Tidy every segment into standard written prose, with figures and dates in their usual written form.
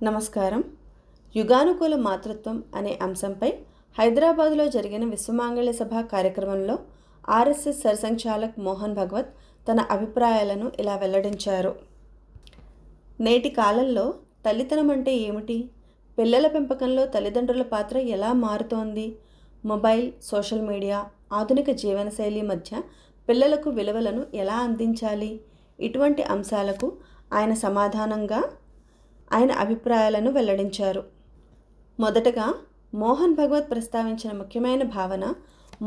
నమస్కారం. యుగానుకూల మాతృత్వం అనే అంశంపై హైదరాబాద్లో జరిగిన విశ్వమాంగళ్య సభ కార్యక్రమంలో ఆర్ఎస్ఎస్ సర్సంఘచాలక్ మోహన్ భగవత్ తన అభిప్రాయాలను ఇలా వెల్లడించారు. నేటి కాలంలో తల్లితనం అంటే ఏమిటి? పిల్లల పెంపకంలో తల్లిదండ్రుల పాత్ర ఎలా మారుతోంది? మొబైల్, సోషల్ మీడియా, ఆధునిక జీవనశైలి మధ్య పిల్లలకు విలువలను ఎలా అందించాలి? ఇటువంటి అంశాలకు ఆయన అభిప్రాయాలను వెల్లడించారు. మొదటగా మోహన్ భగవత్ ప్రస్తావించిన ముఖ్యమైన భావన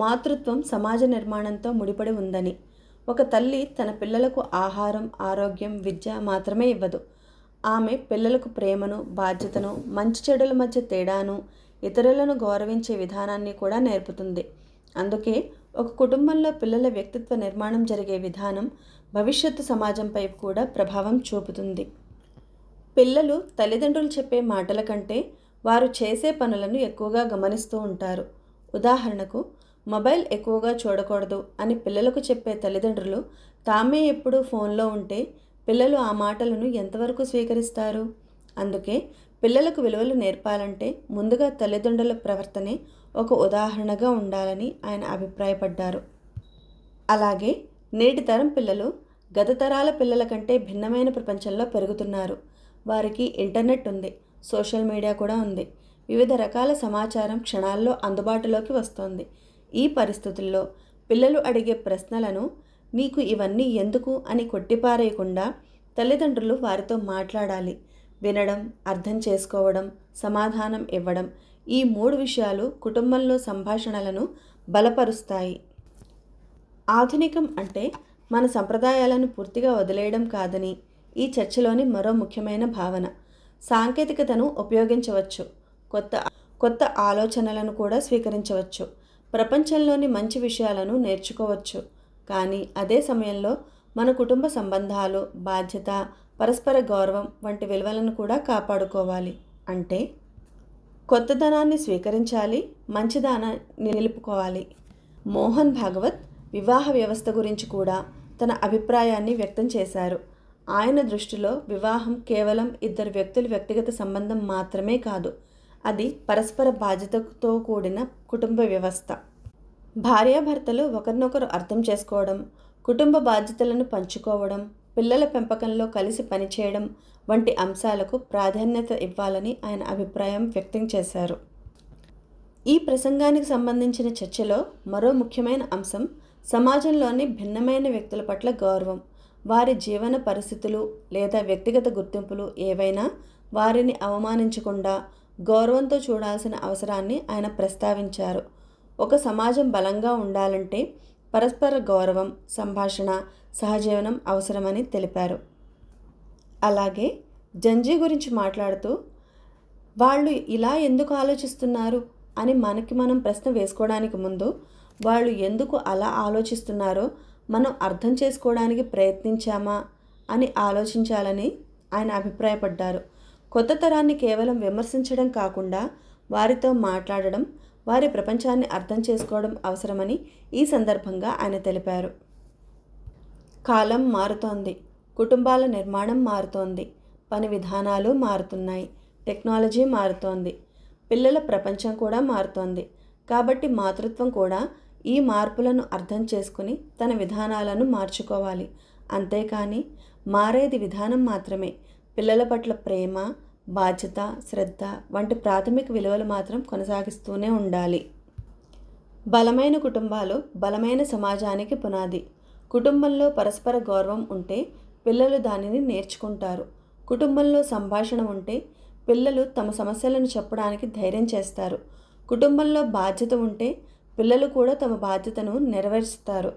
మాతృత్వం సమాజ నిర్మాణంతో ముడిపడి ఉందని. ఒక తల్లి తన పిల్లలకు ఆహారం, ఆరోగ్యం, విద్య మాత్రమే ఇవ్వదు. ఆమె పిల్లలకు ప్రేమను, బాధ్యతను, మంచి చెడుల మధ్య తేడాను, ఇతరులను గౌరవించే విధానాన్ని కూడా నేర్పుతుంది. అందుకే ఒక కుటుంబంలో పిల్లల వ్యక్తిత్వ నిర్మాణం జరిగే విధానం భవిష్యత్తు సమాజంపై కూడా ప్రభావం చూపుతుంది. పిల్లలు తల్లిదండ్రులు చెప్పే మాటల కంటే వారు చేసే పనులను ఎక్కువగా గమనిస్తూ ఉంటారు. ఉదాహరణకు, మొబైల్ ఎక్కువగా చూడకూడదు అని పిల్లలకు చెప్పే తల్లిదండ్రులు తామే ఎప్పుడూ ఫోన్లో ఉంటే పిల్లలు ఆ మాటలను ఎంతవరకు స్వీకరిస్తారు? అందుకే పిల్లలకు విలువలు నేర్పాలంటే ముందుగా తల్లిదండ్రుల ప్రవర్తనే ఒక ఉదాహరణగా ఉండాలని ఆయన అభిప్రాయపడ్డారు. అలాగే నేటి తరం పిల్లలు గత తరాల పిల్లల కంటే భిన్నమైన ప్రపంచంలో పెరుగుతున్నారు. వారికి ఇంటర్నెట్ ఉంది, సోషల్ మీడియా కూడా ఉంది. వివిధ రకాల సమాచారం క్షణాల్లో అందుబాటులోకి వస్తోంది. ఈ పరిస్థితుల్లో పిల్లలు అడిగే ప్రశ్నలను నీకు ఇవన్నీ ఎందుకు అని కొట్టిపారేయకుండా తల్లిదండ్రులు వారితో మాట్లాడాలి. వినడం, అర్థం చేసుకోవడం, సమాధానం ఇవ్వడం, ఈ 3 విషయాలు కుటుంబంలో సంభాషణలను బలపరుస్తాయి. ఆధునికం అంటే మన సంప్రదాయాలను పూర్తిగా వదిలేయడం కాదని ఈ చర్చలోని మరో ముఖ్యమైన భావన. సాంకేతికతను ఉపయోగించవచ్చు, కొత్త ఆలోచనలను కూడా స్వీకరించవచ్చు, ప్రపంచంలోని మంచి విషయాలను నేర్చుకోవచ్చు. కానీ అదే సమయంలో మన కుటుంబ సంబంధాలు, బాధ్యత, పరస్పర గౌరవం వంటి విలువలను కూడా కాపాడుకోవాలి. అంటే కొత్తదనాన్ని స్వీకరించాలి, మంచిదనాన్ని నిలుపుకోవాలి. మోహన్ భాగవత్ వివాహ వ్యవస్థ గురించి కూడా తన అభిప్రాయాన్ని వ్యక్తం చేశారు. ఆయన దృష్టిలో వివాహం కేవలం 2 వ్యక్తుల వ్యక్తిగత సంబంధం మాత్రమే కాదు, అది పరస్పర బాధ్యతతో కూడిన కుటుంబ వ్యవస్థ. భార్యాభర్తలు ఒకరినొకరు అర్థం చేసుకోవడం, కుటుంబ బాధ్యతలను పంచుకోవడం, పిల్లల పెంపకంలో కలిసి పనిచేయడం వంటి అంశాలకు ప్రాధాన్యత ఇవ్వాలని ఆయన అభిప్రాయం వ్యక్తం చేశారు. ఈ ప్రసంగానికి సంబంధించిన చర్చలో మరో ముఖ్యమైన అంశం సమాజంలోని భిన్నమైన వ్యక్తుల పట్ల గౌరవం. వారి జీవన పరిస్థితులు లేదా వ్యక్తిగత గుర్తింపులు ఏవైనా వారిని అవమానించకుండా గౌరవంతో చూడాల్సిన అవసరాన్ని ఆయన ప్రస్తావించారు. ఒక సమాజం బలంగా ఉండాలంటే పరస్పర గౌరవం, సంభాషణ, సహజీవనం అవసరమని తెలిపారు. అలాగే జంజీ గురించి మాట్లాడుతూ వాళ్ళు ఇలా ఎందుకు ఆలోచిస్తున్నారు అని మనం ప్రశ్న వేసుకోవడానికి ముందు వాళ్ళు ఎందుకు అలా ఆలోచిస్తున్నారో మనం అర్థం చేసుకోవడానికి ప్రయత్నించామా అని ఆలోచించాలని ఆయన అభిప్రాయపడ్డారు. కొత్త తరాన్ని కేవలం విమర్శించడం కాకుండా వారితో మాట్లాడడం, వారి ప్రపంచాన్ని అర్థం చేసుకోవడం అవసరమని ఈ సందర్భంగా ఆయన తెలిపారు. కాలం మారుతోంది, కుటుంబాల నిర్మాణం మారుతోంది, పని విధానాలు మారుతున్నాయి, టెక్నాలజీ మారుతోంది, పిల్లల ప్రపంచం కూడా మారుతోంది. కాబట్టి మాతృత్వం కూడా ఈ మార్పులను అర్థం చేసుకుని తన విధానాలను మార్చుకోవాలి. అంతేకాని మారేది విధానం మాత్రమే. పిల్లల పట్ల ప్రేమ, బాధ్యత, శ్రద్ధ వంటి ప్రాథమిక విలువలు మాత్రం కొనసాగిస్తూనే ఉండాలి. బలమైన కుటుంబాలు బలమైన సమాజానికి పునాది. కుటుంబంలో పరస్పర గౌరవం ఉంటే పిల్లలు దానిని నేర్చుకుంటారు. కుటుంబంలో సంభాషణ ఉంటే పిల్లలు తమ సమస్యలను చెప్పడానికి ధైర్యం చేస్తారు. కుటుంబంలో బాధ్యత ఉంటే పిల్లలు కూడా తమ బాధ్యతను నెరవేరుస్తారు.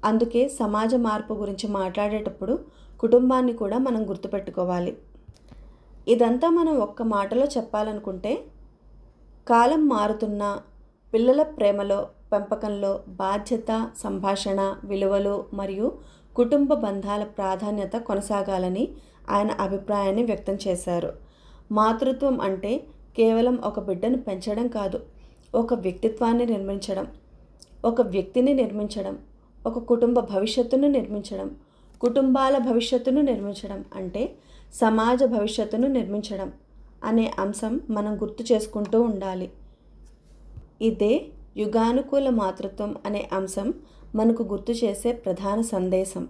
అందుకే సమాజ మార్పు గురించి మాట్లాడేటప్పుడు కుటుంబాన్ని కూడా మనం గుర్తుపెట్టుకోవాలి. ఇదంతా మనం ఒక్క మాటలో చెప్పాలనుకుంటే, కాలం మారుతున్న పిల్లల ప్రేమలో, పెంపకంలో బాధ్యత, సంభాషణ, విలువలు మరియు కుటుంబ బంధాల ప్రాధాన్యత కొనసాగాలని ఆయన అభిప్రాయాన్ని వ్యక్తం చేశారు. మాతృత్వం అంటే కేవలం ఒక బిడ్డను పెంచడం కాదు, ఒక వ్యక్తిత్వాన్ని నిర్మించడం, ఒక వ్యక్తిని నిర్మించడం, ఒక కుటుంబ భవిష్యత్తును నిర్మించడం. కుటుంబాల భవిష్యత్తును నిర్మించడం అంటే సమాజ భవిష్యత్తును నిర్మించడం. అనే అంశం మనం గుర్తు చేసుకుంటూ ఉండాలి. ఇదే యుగానుకూల మాతృత్వం అనే అంశం మనకు గుర్తు చేసే ప్రధాన సందేశం.